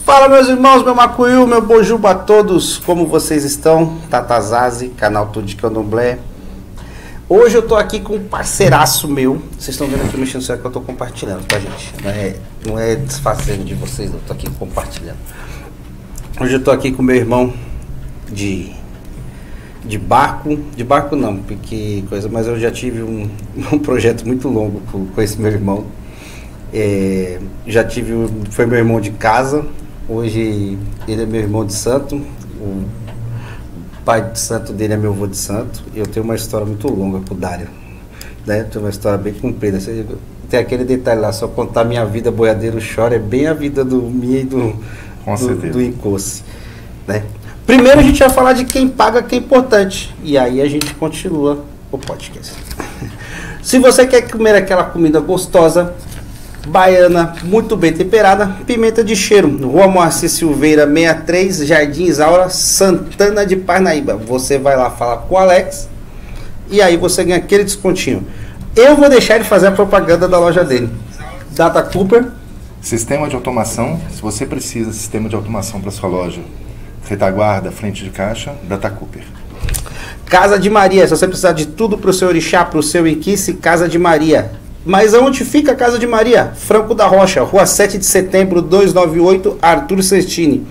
Fala, meus irmãos, meu Macuyu, meu Bojuba a todos, como vocês estão? Tatazazi, canal Tudo de Candomblé. Hoje eu tô aqui com um parceiraço meu. Vocês estão vendo aqui mexendo no celular que eu tô compartilhando, tá, gente? Não é desfazendo de vocês, eu tô aqui compartilhando. Hoje eu tô aqui com meu irmão de barco não, porque coisa, mas eu já tive um projeto muito longo com esse meu irmão. Foi meu irmão de casa. Hoje ele é meu irmão de santo, o pai de santo dele é meu avô de santo. Eu tenho uma história muito longa com o Dário, né? Tenho uma história bem comprida. Tem aquele detalhe lá, só contar minha vida, boiadeiro chora, é bem a vida minha e do Incosse, né? Primeiro a gente vai falar de quem paga, que é importante, e aí a gente continua o podcast. Se você quer comer aquela comida gostosa, baiana, muito bem temperada, pimenta de cheiro, Rua Moacir Silveira 63, Jardim Isaura, Santana de Parnaíba. Você vai lá falar com o Alex e aí você ganha aquele descontinho. Eu vou deixar ele fazer a propaganda da loja dele. Data Cooper. Sistema de automação. Se você precisa de sistema de automação para sua loja, retaguarda, frente de caixa, Data Cooper. Casa de Maria. Se você precisar de tudo para o seu orixá, para o seu inquice, Casa de Maria. Mas aonde fica a Casa de Maria? Franco da Rocha, Rua 7 de Setembro, 298, Arthur Sestini,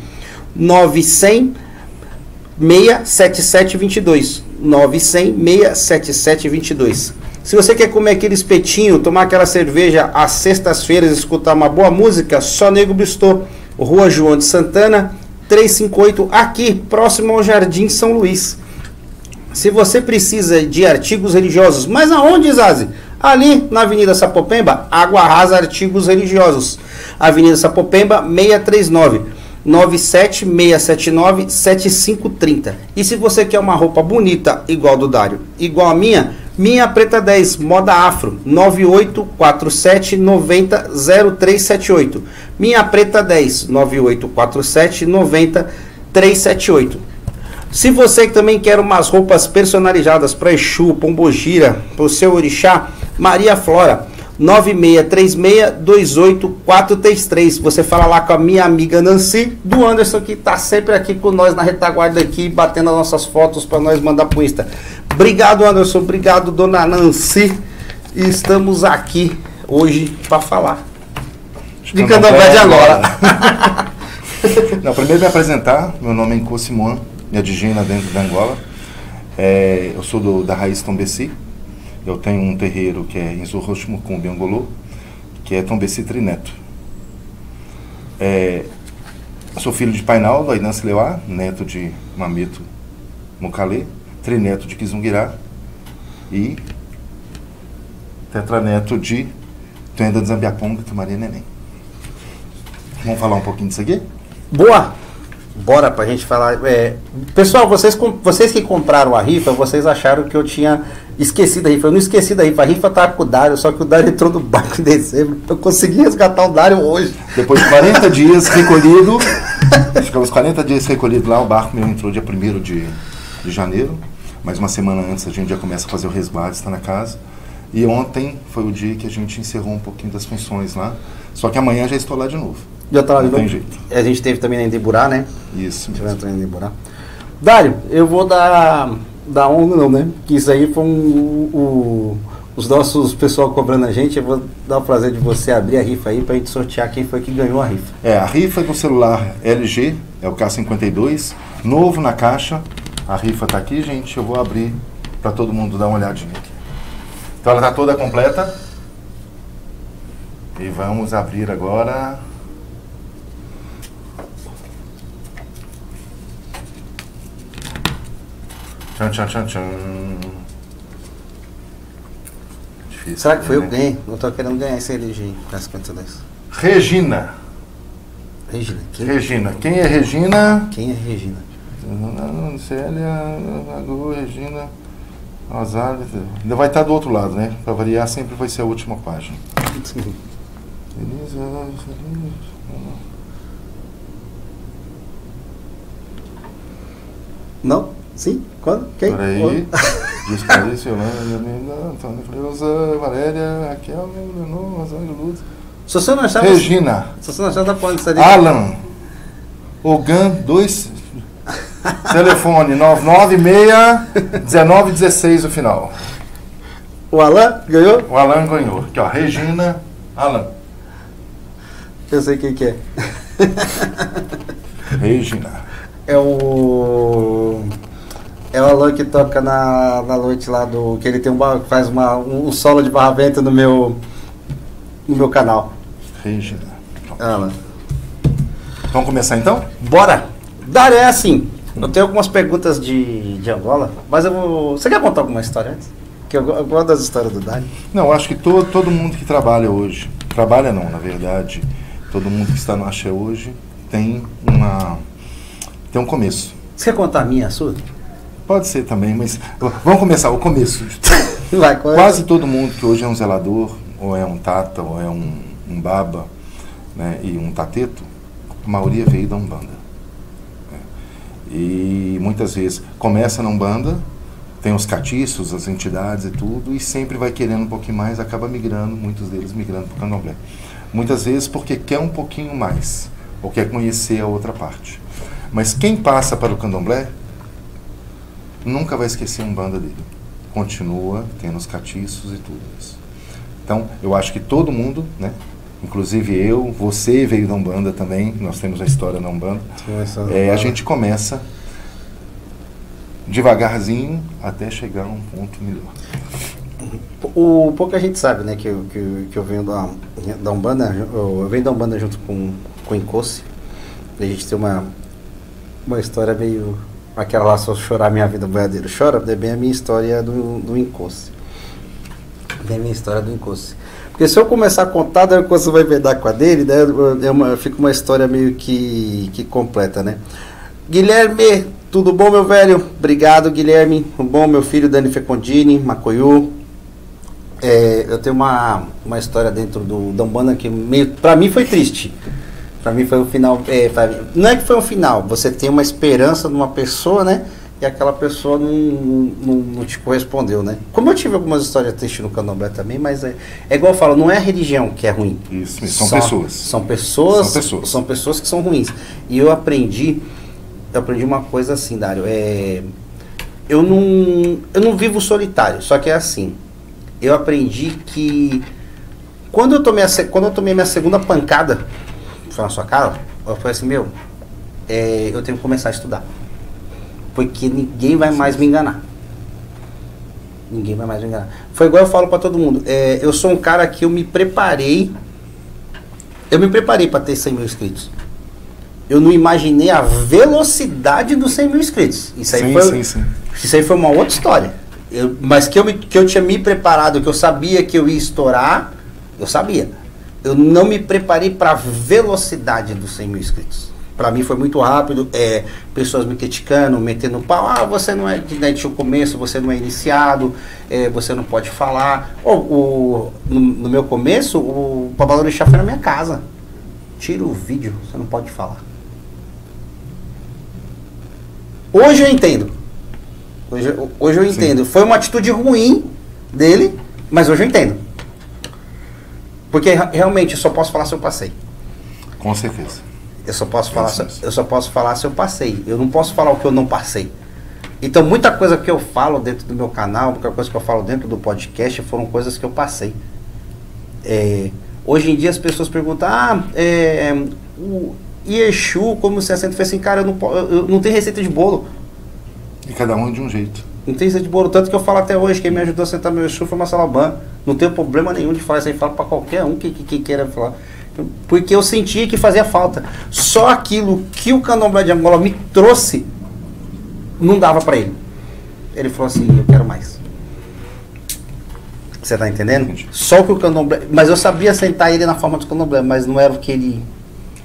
900-677-22. 900-677-22. Se você quer comer aquele espetinho, tomar aquela cerveja às sextas-feiras, escutar uma boa música, só Nego Bistô, Rua João de Santana, 358, aqui, próximo ao Jardim São Luís. Se você precisa de artigos religiosos, mas aonde, Zazi? Ali na Avenida Sapopemba, Água Rasa Artigos Religiosos. Avenida Sapopemba 639 97679 7530. E se você quer uma roupa bonita, igual do Dário, igual a minha Preta 10, moda afro, 9847 90 0378. Minha Preta 10, 9847 90 378. Se você também quer umas roupas personalizadas para Exu, Pombogira, para o seu orixá, Maria Flora, 9636-28433. Você fala lá com a minha amiga Nancy, do Anderson, que está sempre aqui com nós na retaguarda aqui, batendo as nossas fotos para nós mandar pro Insta. Obrigado, Anderson. Obrigado, dona Nancy. E estamos aqui hoje para falar de Candomblé de Angola. Não, primeiro me apresentar. Meu nome é Incosse Moan, minha digina dentro da Angola. Eu sou da raiz Tombesi. Eu tenho um terreiro que é em Zorrochmucumbi, Angolô, que é Tombesi Trineto. Eu sou filho de Painaldo, Ainance Leuá, neto de Mamito Mocalê, trineto de Kizunguirá e tetraneto de Tuenda de Zambiaponga, Tumaria Neném. Vamos falar um pouquinho disso aqui? Boa! Bora pra gente falar. Pessoal, vocês que compraram a rifa, vocês acharam que eu tinha esquecido a rifa. Eu não esqueci da rifa. A rifa tá com o Dário, só que o Dário entrou no barco em dezembro. Eu consegui resgatar o Dário hoje. Depois de 40 dias recolhido, ficamos 40 dias recolhido lá, o barco meu entrou dia 1º de janeiro. Mais uma semana antes a gente já começa a fazer o resguardo, está na casa. E ontem foi o dia que a gente encerrou um pouquinho das funções lá. Só que amanhã já estou lá de novo. Já tá lá de novo. Não tem jeito. A gente teve também na Endeburá, né? Isso. A gente vai entrar em Endeburá. Dário, eu vou dar honra não, né? Que isso aí foi os nossos pessoal cobrando a gente. Eu vou dar o prazer de você abrir a rifa aí pra gente sortear quem foi que ganhou a rifa. A rifa é do celular LG, é o K52, novo na caixa. A rifa tá aqui, gente. Eu vou abrir para todo mundo dar uma olhadinha aqui. Então ela tá toda completa. E vamos abrir agora. Tchan, tchan, tchan, tchan. Difícil. Será que foi eu que ganhei? Não tô querendo ganhar esse LG com essa 52. Regina. Regina. Regina. Quem é Regina? Quem é Regina? Célia, Regina, Rosário. Ainda vai estar do outro lado, né? Para variar, sempre vai ser a última página. Não? Sim? Quando? Quem? Peraí. Descalício, Antônio Fleusa, Valéria, Raquel, Leonor, Rosário Luz. Se você não achar... Regina. Se você não achar, dá pra onde você... Alan. Ogan 2, telefone 996-1916 o final. O Alan ganhou? O Alan ganhou. Aqui, ó, Regina, Alan. Eu sei quem que é. Regina. É o Alan que toca na noite lá do... Que ele tem faz um solo de barra-vento no meu canal. Regina. Alan. Vamos começar então? Bora! Dário, é assim. Eu tenho algumas perguntas de Angola, mas eu vou... Você quer contar alguma história antes? Que eu gosto das histórias do Dário. Não, acho que todo mundo que trabalha hoje, trabalha não, na verdade, todo mundo que está no Axé hoje tem um começo. Você quer contar a minha, a sua? Pode ser também, mas vamos começar o começo. Vai, quase todo mundo que hoje é um zelador, ou é um tata, ou é um baba, né, e um tateto, a maioria veio da Umbanda. E muitas vezes começa na Umbanda, tem os catiços, as entidades e tudo, e sempre vai querendo um pouquinho mais, acaba migrando, muitos deles migrando para o candomblé. Muitas vezes porque quer um pouquinho mais, ou quer conhecer a outra parte. Mas quem passa para o candomblé, nunca vai esquecer a Umbanda dele. Continua tendo os catiços e tudo isso. Então, eu acho que todo mundo, né? Inclusive eu, você veio da Umbanda também, nós temos a história da Umbanda. A gente começa devagarzinho até chegar a um ponto melhor. O pouco a gente sabe, né, que eu venho da Umbanda, eu venho da Umbanda junto com o Incosse. A gente tem uma história meio... Aquela lá, se eu chorar minha vida, o boiadeiro chora, é bem a minha história do Incosse. Bem a minha história do Incosse. Porque se eu começar a contar, daí o Incosse vai vedar com a dele, daí fica uma história meio que completa, né? Guilherme, tudo bom, meu velho? Obrigado, Guilherme. Tudo bom, meu filho, Dani Fecondini, Macoiú. Eu tenho uma história dentro da Umbanda que meio, pra mim foi triste. Pra mim foi o final, não é que foi um final, você tem uma esperança numa pessoa, né? E aquela pessoa não te correspondeu, né? Como eu tive algumas histórias tristes no candomblé também, mas é igual eu falo, não é a religião que é ruim. Isso, são pessoas. São pessoas que são ruins. E eu aprendi uma coisa assim, Dário, eu não vivo solitário, só que é assim, eu aprendi que quando eu tomei minha segunda pancada, foi na sua cara, eu falei assim, eu tenho que começar a estudar. Porque ninguém vai mais me enganar. Ninguém vai mais me enganar. Foi igual eu falo pra todo mundo. Eu sou um cara que eu me preparei para ter 100 mil inscritos. Eu não imaginei a velocidade dos 100 mil inscritos. Isso aí foi uma outra história. Mas que eu tinha me preparado, que eu sabia que eu ia estourar, eu sabia. Eu não me preparei para a velocidade dos 100 mil inscritos. Para mim foi muito rápido, pessoas me criticando, metendo pau, você não é de começo, você não é iniciado, você não pode falar. No meu começo, o Babalorixá foi na minha casa. Tira o vídeo, você não pode falar. Hoje eu entendo. Hoje eu entendo. Foi uma atitude ruim dele, mas hoje eu entendo. Porque realmente eu só posso falar se eu passei. Com certeza. Eu só posso falar se eu passei. Eu não posso falar o que eu não passei. Então muita coisa que eu falo dentro do meu canal, muita coisa que eu falo dentro do podcast foram coisas que eu passei. Hoje em dia as pessoas perguntam, o Exu, como você assenta? Eu falei assim, cara, eu não tenho receita de bolo. E cada um de um jeito. Não tem receita de bolo, tanto que eu falo até hoje, quem me ajudou a sentar meu Exu foi uma Salabã. Não tenho problema nenhum de falar isso aí, falo pra qualquer um que queira falar. Porque eu sentia que fazia falta. Só aquilo que o Candomblé de Angola me trouxe, não dava pra ele. Ele falou assim, eu quero mais. Você tá entendendo? Entendi. Só o que o Candomblé... Mas eu sabia sentar ele na forma do Candomblé, mas não era o que ele...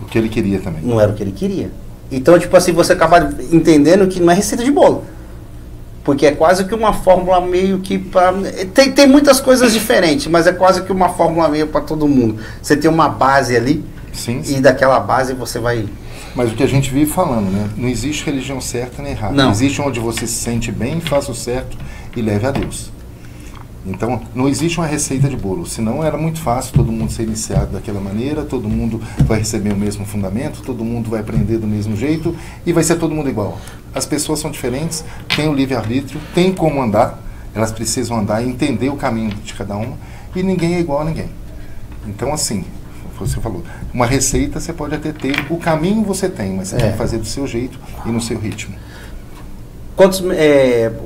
O que ele queria também. Não era o que ele queria. Então, tipo assim, você acaba entendendo que não é receita de bolo. Porque é quase que uma fórmula meio que para... Tem muitas coisas diferentes, mas é quase que uma fórmula meio para todo mundo. Você tem uma base ali, sim. E daquela base você vai... Mas o que a gente vive falando, né? Não existe religião certa nem errada. Não. Existe onde você se sente bem, faça o certo e leve a Deus. Então, não existe uma receita de bolo, senão era muito fácil todo mundo ser iniciado daquela maneira, todo mundo vai receber o mesmo fundamento, todo mundo vai aprender do mesmo jeito e vai ser todo mundo igual. As pessoas são diferentes, têm o livre-arbítrio, têm como andar, elas precisam andar e entender o caminho de cada uma e ninguém é igual a ninguém. Então, assim, você falou, uma receita você pode até ter, o caminho você tem, mas você tem que fazer do seu jeito e no seu ritmo.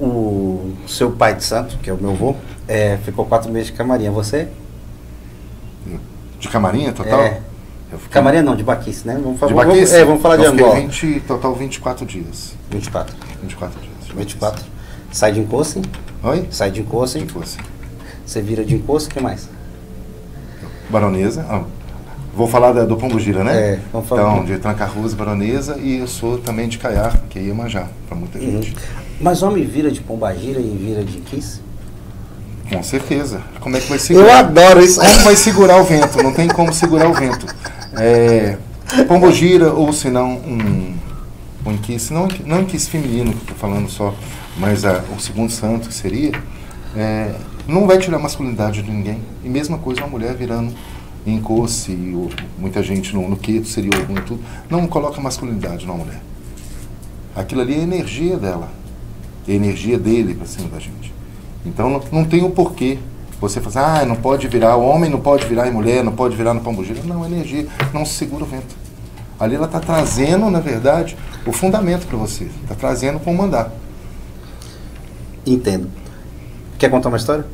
O seu pai de santo, que é o meu avô, ficou 4 meses de camarinha, você? De camarinha total? Camarinha não, de baquice, né? Vamos falar de Angola. Total 24 dias. 24 dias. 24. Sai de encosto. Oi? Sai de encosto. Você vira de encosto, o que mais? Baronesa. Vou falar do Pombogira, né? Vamos falar. Então, de Tranca-Rua, Baronesa, e eu sou também de Caiar, que é Iemanjá, para muita gente. Mas homem vira de Pombagira e vira de Kiss? Com certeza. Como é que vai segurar? Eu adoro isso. Como vai segurar o vento? Não tem como segurar o vento. Pombogira, ou se não um Kiss, não um Kiss feminino, que estou falando só, mas o segundo santo que seria, não vai tirar a masculinidade de ninguém. E mesma coisa uma mulher virando em coce, ou muita gente no queto seria algum e tudo, não coloca masculinidade na mulher. Aquilo ali é a energia dela, é a energia dele para cima da gente. Então não tem o porquê você falar, não pode virar, o homem não pode virar em mulher, não pode virar no Pombogira. Não, é energia, não se segura o vento. Ali ela está trazendo, na verdade, o fundamento para você, está trazendo como mandar. Entendo. Quer contar uma história?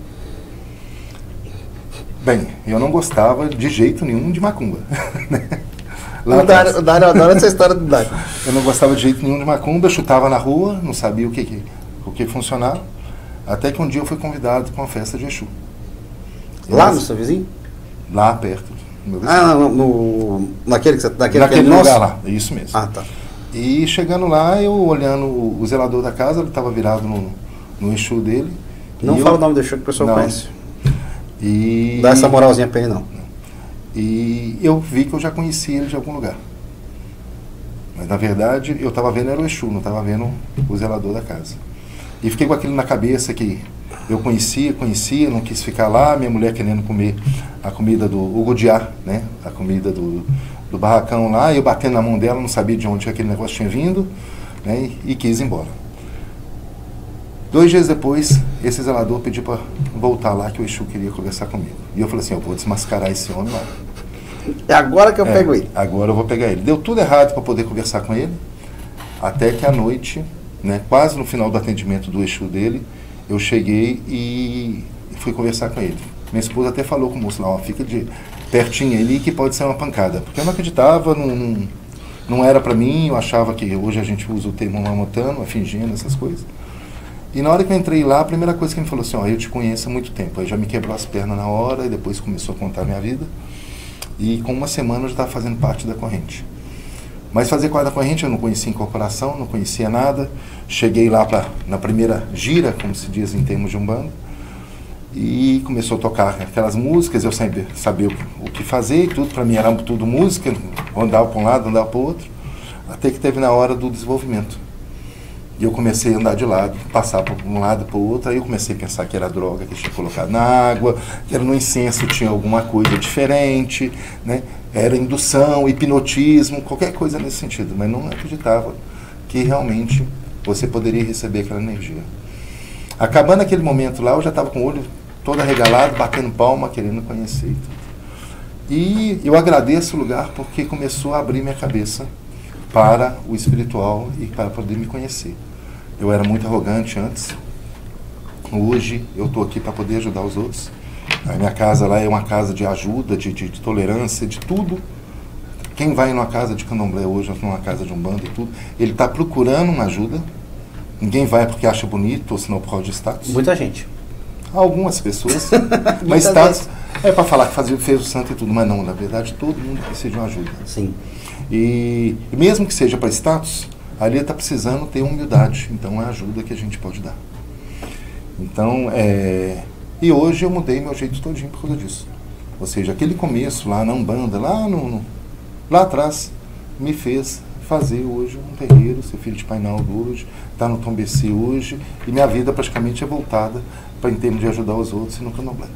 Bem, eu não gostava de jeito nenhum de macumba. O Dário adora essa história do Dário. Eu não gostava de jeito nenhum de macumba, eu chutava na rua, não sabia o que funcionava, até que um dia eu fui convidado para uma festa de Exu. Lá no seu vizinho? Lá perto do meu vizinho. Naquele lugar lá, isso mesmo. Ah, tá. E chegando lá, eu olhando o zelador da casa, ele estava virado no Exu dele. Não fala o nome do Exu que o pessoal conhece. E dá essa moralzinha pra ele, não. E eu vi que eu já conhecia ele de algum lugar. Mas na verdade eu estava vendo era o Exu, não estava vendo o zelador da casa. E fiquei com aquilo na cabeça que eu conhecia, não quis ficar lá, minha mulher querendo comer a comida do Ugudiá, né? A comida do barracão lá, eu batendo na mão dela, não sabia de onde aquele negócio tinha vindo, né? E quis ir embora. 2 dias depois, esse zelador pediu para voltar lá, que o Exu queria conversar comigo. E eu falei assim, eu vou desmascarar esse homem lá. É agora que eu pego ele. Agora eu vou pegar ele. Deu tudo errado para poder conversar com ele, até que à noite, né, quase no final do atendimento do Exu dele, eu cheguei e fui conversar com ele. Minha esposa até falou com o moço lá, fica pertinho ali que pode ser uma pancada. Porque eu não acreditava, não era para mim, eu achava que hoje a gente usa o termo mamotano, fingindo essas coisas. E na hora que eu entrei lá, a primeira coisa que ele falou assim, eu te conheço há muito tempo. Aí já me quebrou as pernas na hora e depois começou a contar a minha vida. E com 1 semana eu já estava fazendo parte da corrente. Mas fazer parte da corrente eu não conhecia incorporação, não conhecia nada. Cheguei lá na primeira gira, como se diz em termos de Umbanda. E começou a tocar aquelas músicas, eu sabia o que fazer e tudo. Para mim era tudo música, andava para um lado, andava para o outro. Até que teve na hora do desenvolvimento. E eu comecei a andar de lado, passar para um lado para o outro, aí eu comecei a pensar que era droga que tinha colocado na água, que era no incenso, tinha alguma coisa diferente, né? Era indução, hipnotismo, qualquer coisa nesse sentido, mas não acreditava que realmente você poderia receber aquela energia. Acabando aquele momento lá, eu já estava com o olho todo arregalado, batendo palma, querendo conhecer e tudo. E eu agradeço o lugar porque começou a abrir minha cabeça para o espiritual e para poder me conhecer. Eu era muito arrogante antes. Hoje eu estou aqui para poder ajudar os outros. A minha casa lá é uma casa de ajuda, de tolerância, de tudo. Quem vai numa casa de candomblé hoje, numa casa de umbanda e tudo, ele está procurando uma ajuda. Ninguém vai porque acha bonito ou senão por causa de status. Muita gente. Algumas pessoas. Mas status é para falar que fez o santo e tudo, mas não, na verdade todo mundo precisa de uma ajuda. Sim. E mesmo que seja para status, ali está precisando ter humildade. Então é a ajuda que a gente pode dar. Então, e hoje eu mudei meu jeito todinho por causa disso. Ou seja, aquele começo lá na Umbanda, lá atrás, me fez fazer hoje um terreiro, ser filho de Pai Naldo hoje, estar no Tombeci hoje, e minha vida praticamente é voltada para em termos de ajudar os outros e no candomblé.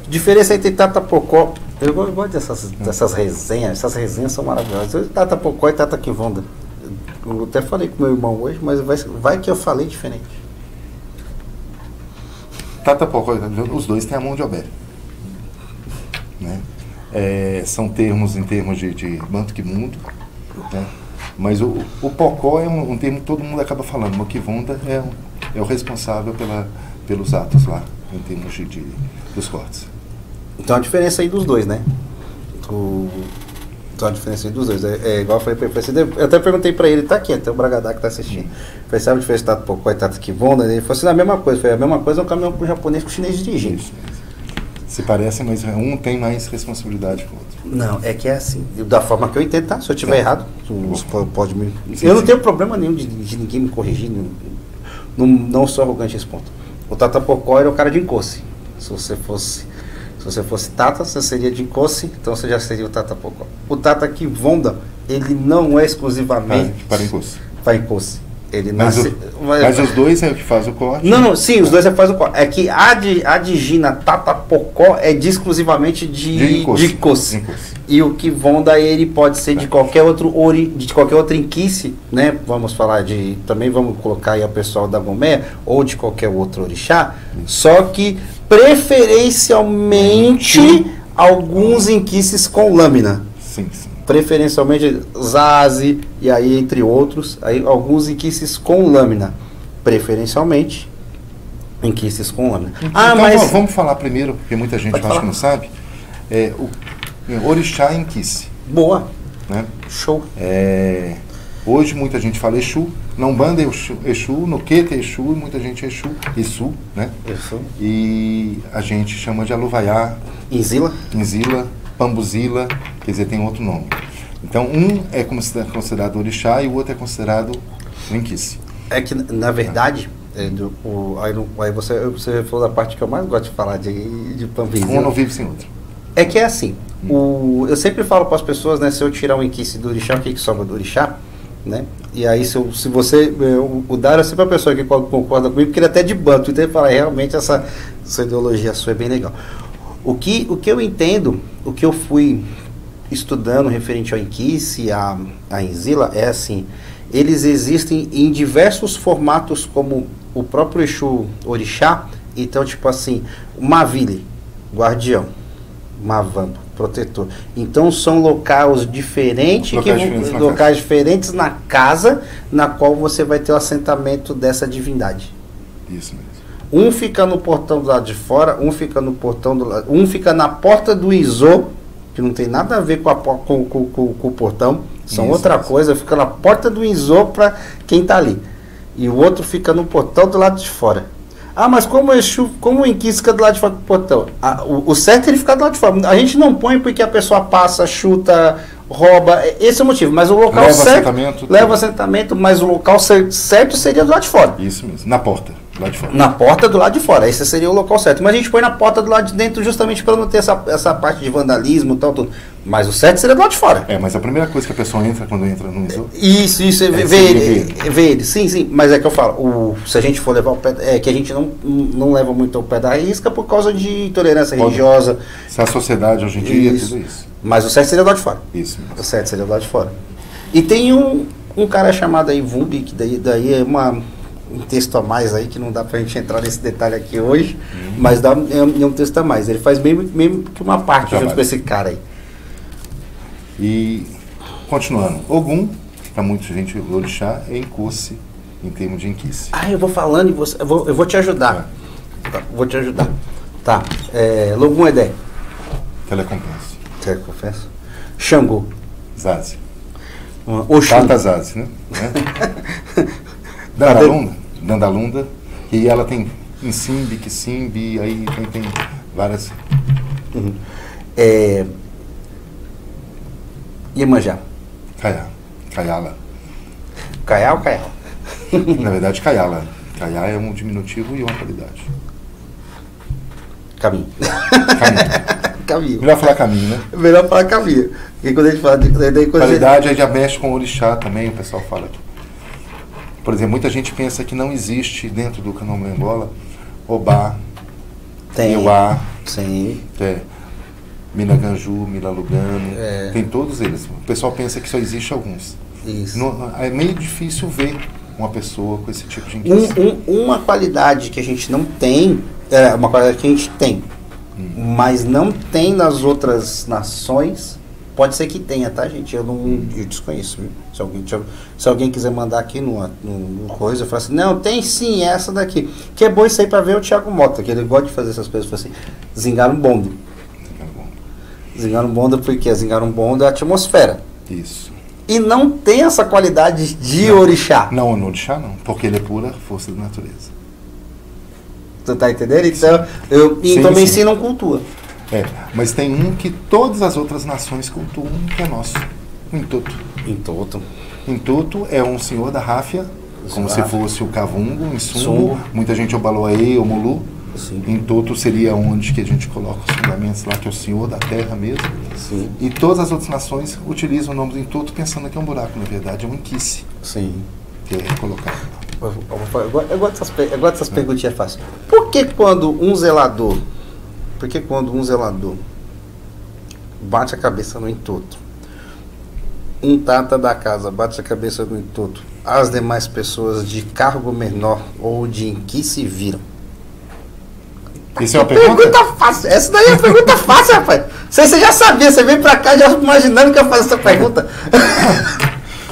Diferença entre Tatapocó, eu gosto dessas resenhas, essas resenhas são maravilhosas. Tatapocó e Tataquivonda. Eu até falei com meu irmão hoje, mas vai que eu falei diferente. Tatapocó, os dois têm a mão de Obé. Né? São termos em termos de Banto Quimundo, né? Mas o Pocó é um termo que todo mundo acaba falando. O Moquivonda é o responsável pelos atos lá, em termos dos cortes. Então a diferença aí dos dois, né? Então a diferença aí dos dois. Igual eu falei pra ele, eu até perguntei pra ele, tá aqui, até o Bragadá que tá assistindo. Falei, sabe a diferença de Tatapocó e Tataquivonda? Ele falou assim, a mesma coisa. Foi a mesma coisa, é um caminhão pro japonês com o chinês dirigindo. Isso. Se parecem, mas um tem mais responsabilidade que o outro. Não, é que é assim, da forma que eu entendo, tá? Se eu estiver errado, pode me... Sim, eu não tenho problema nenhum de ninguém me corrigir, não sou arrogante nesse ponto. O Tatapocó era o cara de encosse. Se você fosse Tata, você seria de encosse, então você já seria o Tatapocó. O Tataquivonda, ele não é exclusivamente para encosse. Para encosse. Ele mas os dois é o que faz o corte? Sim, os dois é que faz o corte. É que a de Gina Tatapocó é exclusivamente de encosse. E o Quivonda, ele pode ser de qualquer outro de qualquer outra inquice, né? Vamos falar também vamos colocar aí o pessoal da Gomé, ou de qualquer outro orixá, só que preferencialmente alguns inquices com lâmina. Sim. Preferencialmente Zazi, e aí entre outros, aí alguns inquices com lâmina, preferencialmente inquices com lâmina. Então vamos falar primeiro, porque muita gente acha que não sabe, o orixá inquice. Boa, né? Show. Hoje muita gente fala Exu, na Umbanda é Exu, no Queta é Exu, e muita gente é Exu, né? Isso. E a gente chama de Aluvaiá, Inzila, Pambuzila, quer dizer, tem outro nome. Então, um é considerado orixá e o outro é considerado inquice. É que, na verdade, aí você falou da parte que eu mais gosto de falar, de Pambuzila. Um não vive sem outro. É que é assim, eu sempre falo para as pessoas, né, se eu tirar um inquice do orixá, o que sobra do orixá? Né? E aí, se você... O Dário é sempre a pessoa que concorda comigo, porque ele é até de banto, então ele fala, realmente essa ideologia sua é bem legal. O que eu entendo, o que eu fui estudando referente ao inquice, a Inzila, é assim, eles existem em diversos formatos, como o próprio Exu Orixá. Então, tipo assim, Mavile, guardião, Mavambo, protetor. Então são locais diferentes, locais diferentes na casa na qual você vai ter o assentamento dessa divindade. Isso mesmo. Um fica no portão do lado de fora, um fica no portão do lado, um fica na porta do Izô, que não tem nada a ver com o portão, são outra coisa, fica na porta do Izô para quem está ali. E o outro fica no portão do lado de fora. Ah, mas como o inquice fica do lado de fora do portão? O certo é ele ficar do lado de fora. A gente não põe porque a pessoa passa, chuta, rouba, esse é o motivo. Mas o local certo leva assentamento, mas o local certo seria do lado de fora. Isso mesmo, na porta. Do lado de fora. Na porta do lado de fora, esse seria o local certo. Mas a gente põe na porta do lado de dentro justamente para não ter essa parte de vandalismo e tal, tudo. Mas o certo seria do lado de fora. Mas a primeira coisa que a pessoa entra quando entra no Izô... Isso, vê ele. Sim, mas é que eu falo, se a gente for levar o pé... É que a gente não leva muito o pé da risca por causa de intolerância religiosa. Se a sociedade hoje em dia é tudo isso. Mas o certo seria do lado de fora. Isso mesmo. O certo seria do lado de fora. E tem um cara chamado aí Vumbi, que daí é um texto a mais aí, que não dá pra gente entrar nesse detalhe aqui hoje, mas é um texto a mais. Ele faz mesmo que uma parte junto com esse cara aí. E, continuando, Ogum, para muita gente, o orixá é incusse, em termos de inquice. Eu vou falando e eu vou te ajudar. Tá, vou te ajudar. Tá, Logum Edé. Teleconfesso. Xangô. Zazi. Oxum. Tata Zazi, né? Dandalunda, e ela tem Insimbi, Kisimbi, aí tem várias. Iemanjá. Caiala. Caiá ou Caial? Na verdade, Caiala. Caiá é um diminutivo e uma qualidade. Caminho. caminho. Melhor falar caminho, né? Melhor falar caminho. Porque quando a gente fala... Qualidade aí já mexe com o orixá também, o pessoal fala aqui. Por exemplo, muita gente pensa que não existe dentro do candomblé Angola Obá, Iuá, Minaganju, Milalugano, tem todos eles. O pessoal pensa que só existe alguns. Isso. É meio difícil ver uma pessoa com esse tipo de inquisição. Uma qualidade que a gente não tem, uma qualidade que a gente tem, mas não tem nas outras nações, pode ser que tenha, tá, gente? Eu desconheço, viu? Se alguém quiser mandar aqui no coisa, eu falo assim, não, tem sim, essa daqui. Que é bom isso aí pra ver o Thiago Mota, que ele gosta de fazer essas coisas, assim, Zingarumbondo. Zingarumbondo porque Zingarumbondo é a atmosfera. Isso. E não tem essa qualidade de orixá. Não, no orixá não, porque ele é pura força da natureza. Tu tá entendendo? Então, então me ensinam cultura. Mas tem um que todas as outras nações cultuam, que é nosso. O Intuto. Intuto é um senhor da Ráfia, como se fosse o Cavungo, o Insungo. Muita gente é o Baloaê, o Mulu. Intuto seria onde que a gente coloca os fundamentos lá, que é o senhor da terra mesmo. Sim. E todas as outras nações utilizam o nome do Intuto pensando que é um buraco, na verdade é um inquice. Sim. Que é recolocado. Eu gosto dessas perguntinhas fáceis. Por que quando um zelador bate a cabeça no Intuto, um tata da casa bate a cabeça no Intuto, as demais pessoas de cargo menor ou de inquice viram? Isso é uma pergunta fácil. Essa daí é uma pergunta fácil, rapaz. Você já sabia, você veio pra cá já imaginando que eu faço essa pergunta.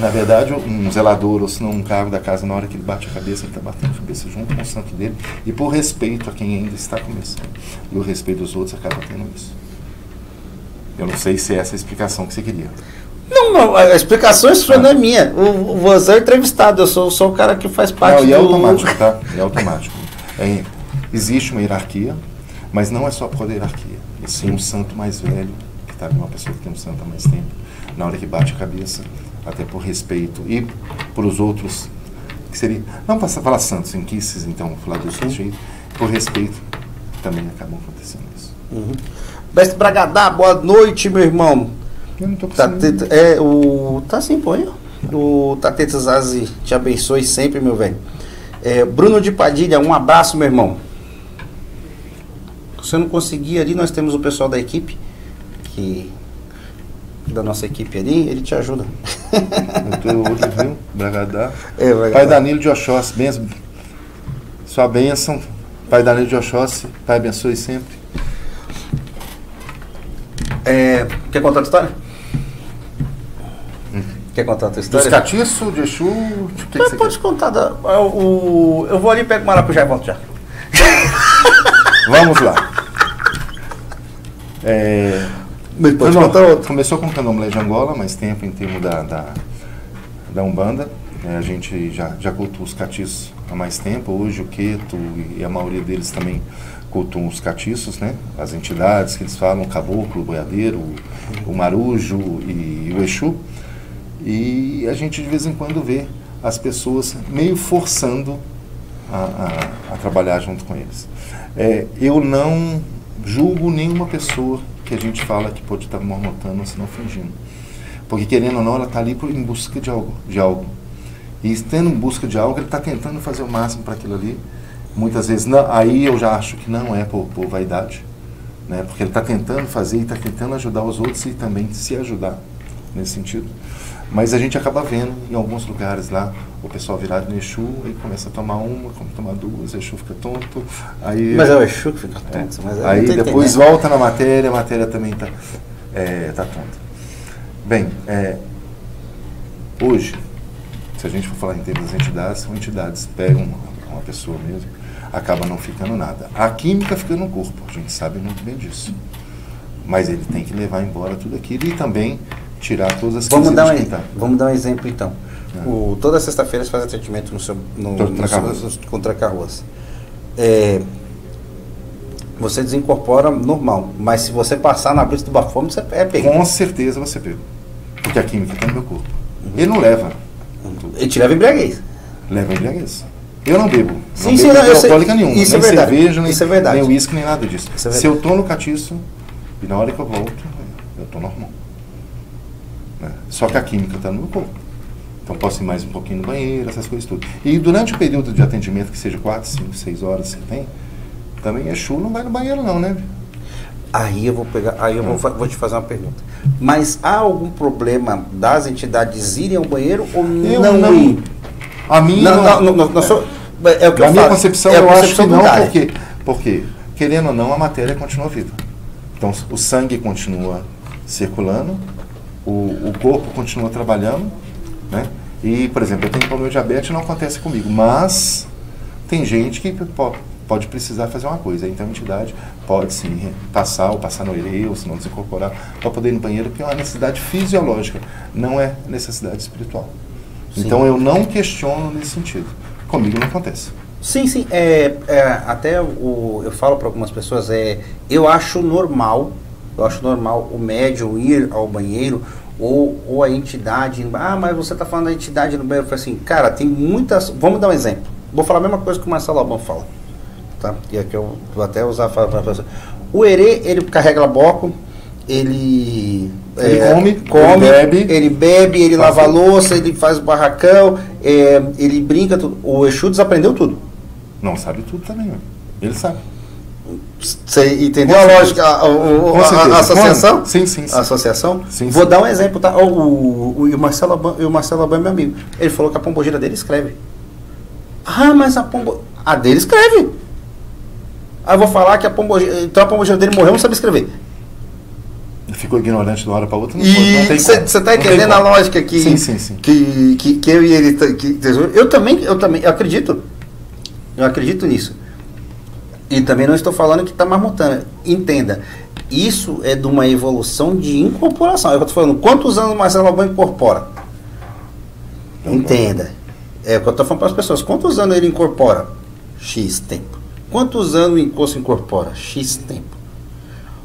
Na verdade, um zelador, ou se não um cargo da casa, na hora que ele bate a cabeça, ele está batendo a cabeça junto com o santo dele. E por respeito a quem ainda está começando. E o respeito dos outros acaba tendo isso. Eu não sei se é essa a explicação que você queria. Não, a explicação isso não é minha. Você é entrevistado, eu sou o cara que faz parte do... E é automático, tá? É automático. Existe uma hierarquia, mas não é só por causa da hierarquia. E sim um santo mais velho, que está uma pessoa que tem um santo há mais tempo, na hora que bate a cabeça, até por respeito, e por os outros, que seria, não para falar santos, inquices, então, falar dos outros, por respeito, também acabam acontecendo isso. Mestre Bragadá, boa noite, meu irmão. Eu não estou conseguindo. Tá sim, põe. O Tateta Zazi te abençoe sempre, meu velho. Bruno de Padilha, um abraço, meu irmão. Se você não conseguir ali, nós temos o pessoal da equipe, da nossa equipe ali, ele te ajuda. Outro, viu? Bragadá. Pai Danilo de Oxóssi, benção. Sua bênção. Pai Danilo de Oxóssi, Pai abençoe sempre. Quer contar a tua história? Quer contar a tua história? Dos catiço, de Exu, que você pode contar. Eu vou ali e pego o maracujá e volto já. Vamos lá. Começou com o candomblé de Angola, mais tempo em termos da Umbanda. A gente já cultua os catiços há mais tempo. Hoje o Queto e a maioria deles também cultuam os catiços, né? As entidades que eles falam, o caboclo, o boiadeiro, o marujo e o Exu. E a gente de vez em quando vê as pessoas meio forçando a trabalhar junto com eles. Eu não julgo nenhuma pessoa que a gente fala que pode estar marmotando ou se não fingindo. Porque querendo ou não, ela está ali em busca de algo. E estando em busca de algo, ele está tentando fazer o máximo para aquilo ali. Muitas vezes, não, aí eu já acho que não é por vaidade, né? Porque ele está tentando fazer e está tentando ajudar os outros e também se ajudar nesse sentido. Mas a gente acaba vendo em alguns lugares lá o pessoal virado no Exu e começa a tomar uma, tomar duas, o Exu fica tonto. Aí, mas é o Exu que fica tonto. Mas aí depois volta na matéria, a matéria também está tonta. Bem, hoje, se a gente for falar em termos das entidades, são entidades, pegam uma pessoa mesmo, acaba não ficando nada. A química fica no corpo, a gente sabe muito bem disso. Mas ele tem que levar embora tudo aquilo e também tirar todas as Vamos dar um exemplo então. Toda sexta-feira você faz atendimento com Tranca-Ruas. Você desincorpora normal, mas se você passar na brisa do bafome, você pega. Com certeza você pega. Porque a química está no meu corpo. Ele não leva. Ele te leva embriaguez. Leva embriaguez. Eu não bebo. Sim, não bebo alcoólica nenhuma. Isso nem é verdade. cerveja, nem uísque, nem nada disso. Se eu estou no catiço, E na hora que eu volto, eu estou normal. Né? Só que a química está no meu corpo. Então posso ir mais um pouquinho no banheiro, essas coisas tudo. E durante o período de atendimento, que seja 4, 5, 6 horas que tem, também Exu não vai no banheiro não, né? Aí eu vou pegar, vou te fazer uma pergunta. Mas há algum problema das entidades irem ao banheiro ou não ir? A minha é o que na eu minha falo. concepção, É a eu acho que concepção do não, Dário. porque, querendo ou não, a matéria continua viva. Então, o sangue continua circulando, o corpo continua trabalhando, né? E, por exemplo, eu tenho problema de diabetes, não acontece comigo, mas tem gente que pode precisar fazer uma coisa. Então, a entidade pode sim passar no herê, ou se não desincorporar, para poder ir no banheiro, porque é uma necessidade fisiológica, não é necessidade espiritual. Sim. Então, eu não questiono nesse sentido. Comigo não acontece. Sim, sim. Até eu falo para algumas pessoas, eu acho normal o médium ir ao banheiro ou a entidade. Mas você está falando da entidade no banheiro. Eu falei assim, cara, tem muitas. Vamos dar um exemplo. Vou falar a mesma coisa que o Marcelo Alban fala. Tá? E aqui eu vou até usar para a pessoa. O herê, ele carrega bloco, ele come, ele bebe, ele lava a louça, ele faz o barracão, ele brinca, tudo. O Exu desaprendeu tudo. Não sabe tudo também, né? Ele sabe. Você entendeu a lógica, a associação? Sim. A associação? Sim, Vou dar um exemplo, tá? O Marcelo Alban é meu amigo. Ele falou que a pombogira dele escreve. Mas a dele escreve. Aí eu vou falar que a pombogira dele morreu, não sabe escrever. Ficou ignorante de uma hora para outra. Você está entendendo a lógica que, sim. que eu e ele... Eu também acredito. Eu acredito nisso. E também não estou falando que está marmotando. Entenda, isso é de uma evolução de incorporação. É o que eu estou falando. Quantos anos o Marcelo Alban incorpora? Entenda. É o que eu estou falando para as pessoas. Quantos anos ele incorpora? X tempo. Quantos anos o encosto incorpora? X tempo.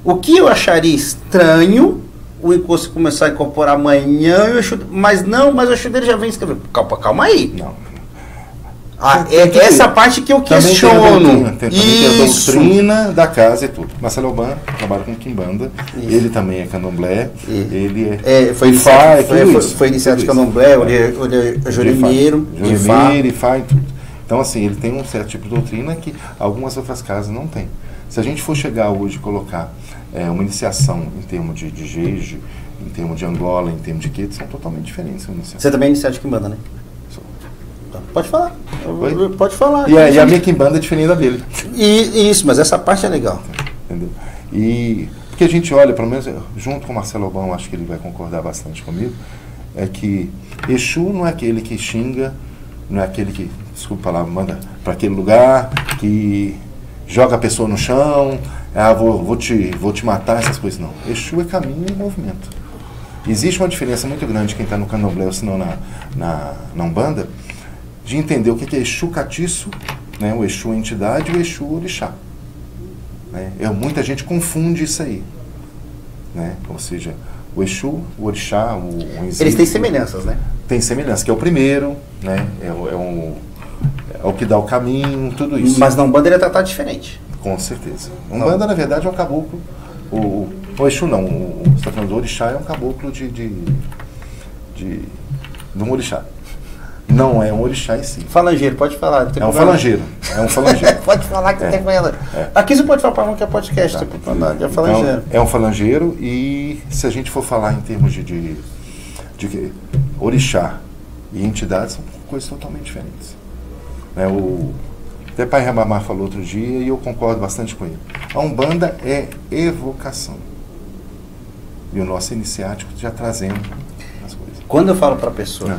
O que eu acharia estranho o encosto começar a incorporar amanhã, mas o Exu dele já vem escrever. Calma aí. Não. Essa parte que eu questiono. Tem a doutrina da casa e tudo. Marcelo Alban trabalha com Quimbanda, ele também é candomblé, ele foi iniciado de candomblé, ele é jurimeiro, e faz tudo. Então, assim, ele tem um certo tipo de doutrina que algumas outras casas não têm. Se a gente for chegar hoje e colocar uma iniciação em termos de Jeje, em termos de Angola, em termos de Queto, são totalmente diferentes. Você também é iniciado de Quimbanda, né? Pode falar. Pode falar. E a minha Quimbanda é diferente da dele. Isso, mas essa parte é legal. Entendeu? E porque a gente olha, pelo menos junto com o Marcelo Alban, acho que ele vai concordar bastante comigo, é que Exu não é aquele que xinga, não é aquele que, desculpa a palavra, manda para aquele lugar, que joga a pessoa no chão, vou te matar, essas coisas, não. Exu é caminho e movimento. Existe uma diferença muito grande quem está no candomblé ou se não na Umbanda, de entender o que é Exu catiço, né, o Exu entidade e o Exu orixá. Né? Muita gente confunde isso aí. Né? Ou seja, o Exu, o orixá, o Enzim, eles têm semelhanças, né? Tem semelhança, que é o primeiro, né? é o que dá o caminho, tudo isso. Mas na Umbanda ele é tratado diferente. Com certeza. Umbanda, na verdade, é um caboclo. O Exu não, você está falando do orixá, é um caboclo de um orixá. Não é um orixá em si. Falangeiro, pode falar. É um falangeiro. Pode falar que tem ela. Aqui você pode falar para um que é podcast. Tá. É falangeiro. Então, é um falangeiro e se a gente for falar em termos de orixá e entidades, são coisas totalmente diferentes. Até Pai Ribamar falou outro dia e eu concordo bastante com ele. A Umbanda é evocação. E o nosso iniciático já trazendo as coisas. Quando eu falo para a pessoa,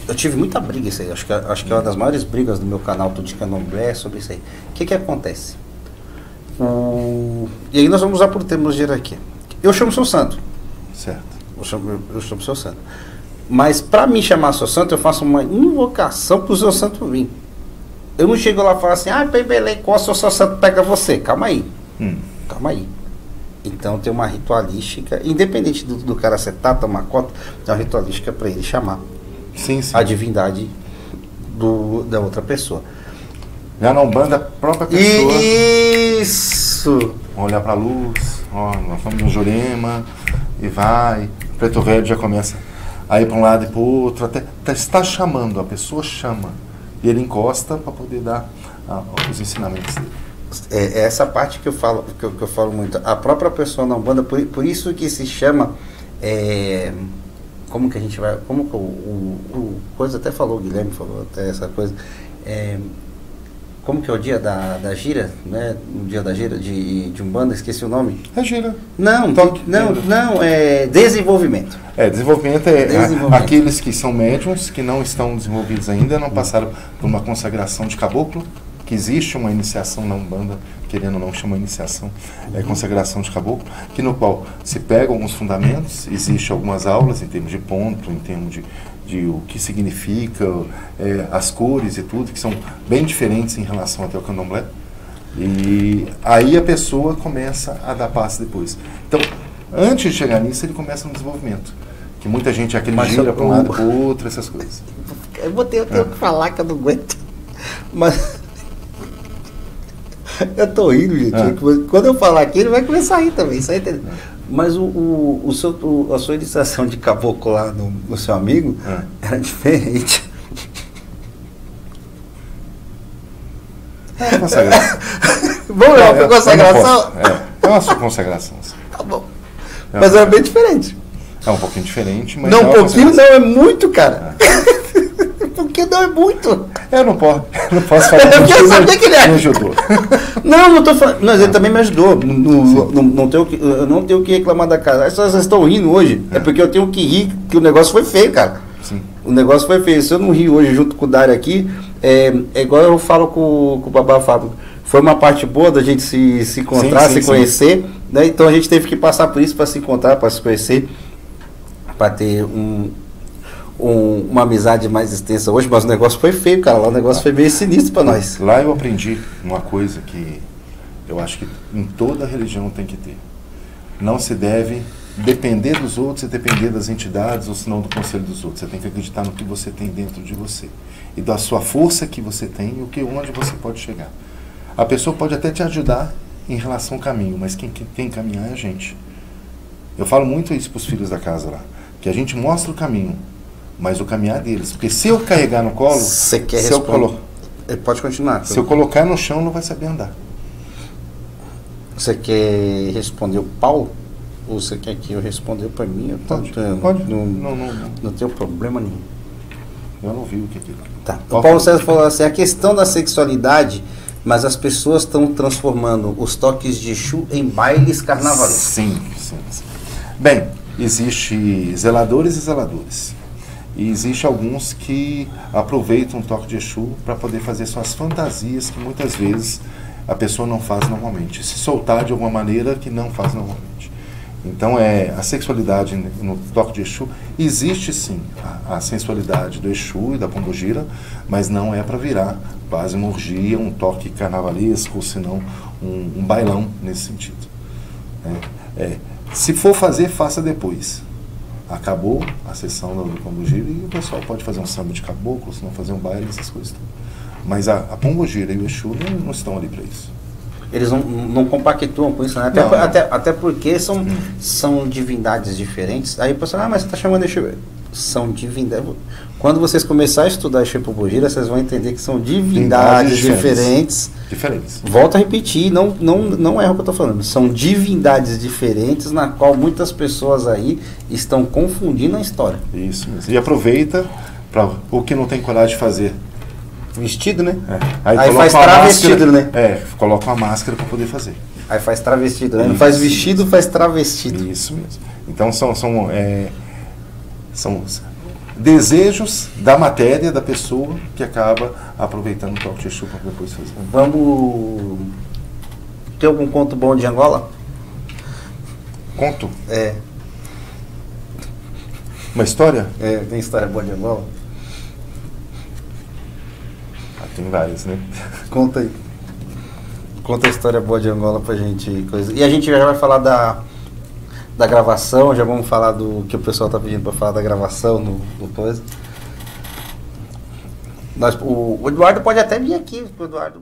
eu tive muita briga isso aí, acho que é uma das maiores brigas do meu canal de candomblé sobre isso aí. O que acontece? E aí nós vamos usar por termos de hierarquia. Eu chamo seu santo. Certo. Eu chamo seu santo. Mas para me chamar seu santo, eu faço uma invocação para o seu santo vir. Eu não chego lá e falo assim, Belém, qual o seu santo pega você? Calma aí. Calma aí. Então tem uma ritualística, independente do cara ser tata, macota, tem uma ritualística para ele chamar a divindade da outra pessoa. Já na Umbanda, a própria pessoa... Isso! Olhar para a luz, Ó, nós estamos no Jurema, e vai, Preto Velho já começa a ir para um lado e para o outro, até está chamando, a pessoa chama, e ele encosta para poder dar os ensinamentos dele. É essa parte que eu falo, que eu falo muito. A própria pessoa na Umbanda, por isso que se chama, como que a gente vai, como que o coisa até falou, o Guilherme falou até essa coisa, como que é o dia da gira, né? O dia da gira de Umbanda, esqueci o nome. É gira. Não, é desenvolvimento. Desenvolvimento desenvolvimento. Aqueles que são médiums, que não estão desenvolvidos ainda, não passaram por uma consagração de caboclo, que existe uma iniciação na Umbanda, querendo ou não, chama iniciação, consagração de caboclo, que no qual se pegam alguns fundamentos, existe algumas aulas em termos de ponto, em termos de o que significa, as cores e tudo, que são bem diferentes em relação até ao candomblé. E aí a pessoa começa a dar passo depois. Então, antes de chegar nisso, ele começa no desenvolvimento. Que muita gente gira para um lado e para o outro, essas coisas. Eu tenho que falar que eu não aguento. Mas eu tô rindo, gente. Quando eu falar aqui, ele vai começar a rir também. Isso aí, mas a sua iniciação de caboclo lá no seu amigo era diferente. É uma consagração. Vamos lá, foi consagração? É uma sua consagração. Tá bom. Mas era bem diferente. É um pouquinho diferente, mas não, um pouquinho não, é muito, cara. Um pouquinho não, é muito. Eu não posso falar. Eu sabia que ele me ajudou. Não tô falando. Mas ele também me ajudou. Eu não tenho que reclamar da casa. As pessoas estão rindo hoje. É porque eu tenho que rir, que o negócio foi feio, cara. Sim. O negócio foi feio. Se eu não rir hoje junto com o Dário aqui, é igual eu falo com o Babá Fábio. Foi uma parte boa da gente se encontrar, se conhecer. Né? Então a gente teve que passar por isso para se encontrar, para se conhecer, para ter uma amizade mais extensa hoje, mas o negócio foi feio, cara. Lá o negócio foi meio sinistro para nós. Lá eu aprendi uma coisa que eu acho que em toda religião tem que ter. Não se deve depender dos outros e depender das entidades ou senão do conselho dos outros. Você tem que acreditar no que você tem dentro de você e da sua força que você tem e onde você pode chegar. A pessoa pode até te ajudar em relação ao caminho, mas quem tem que caminhar é a gente. Eu falo muito isso para os filhos da casa lá, que a gente mostra o caminho, mas o caminhar deles. Porque se eu carregar no colo, você quer responder? Pode continuar. Se eu colocar no chão, não vai saber andar. Você quer responder o Paulo? Ou você quer que eu responda para mim? Pode. Não tenho problema nenhum. Eu não vi o que é aquilo. Tá. O Paulo César falou assim, a questão da sexualidade, mas as pessoas estão transformando os toques de Exu em bailes carnavalescos. Sim. Bem, existe zeladores e zeladores. E existe alguns que aproveitam o toque de Exu para poder fazer suas fantasias que muitas vezes a pessoa não faz normalmente. Se soltar de alguma maneira que não faz normalmente. Então a sexualidade no toque de Exu, existe sim a sensualidade do Exu e da Pombogira, mas não é para virar quase uma orgia, um toque carnavalesco, ou senão um bailão nesse sentido. Se for fazer, faça depois. Acabou a sessão do Pombogira e o pessoal pode fazer um samba de caboclo, se não fazer um baile, essas coisas. Mas a Pombogira e o Exu não estão ali para isso. Eles não compactuam com isso, né? Até porque são divindades diferentes. Aí o pessoal, mas você está chamando de Exu. São divindades. Quando vocês começarem a estudar Exu e Pombogira, vocês vão entender que são divindades diferentes. Volto a repetir, não é o que eu estou falando. São divindades diferentes, na qual muitas pessoas aí estão confundindo a história. Isso mesmo. E aproveita para o que não tem coragem de fazer. Vestido, né? Aí faz travestido, né? Coloca uma máscara para poder fazer. Aí faz travestido, né? Não faz vestido, faz travestido. Isso mesmo. Então são desejos da matéria da pessoa que acaba aproveitando o toque de Exu para depois fazer. Vamos ter algum conto bom de Angola? Conto? Uma história? Tem história boa de Angola? Tem várias, né? Conta aí. Conta a história boa de Angola pra gente. E a gente já vai falar da gravação, já vamos falar do que o pessoal tá pedindo pra falar da gravação no coisa. O Eduardo pode até vir aqui, o Eduardo.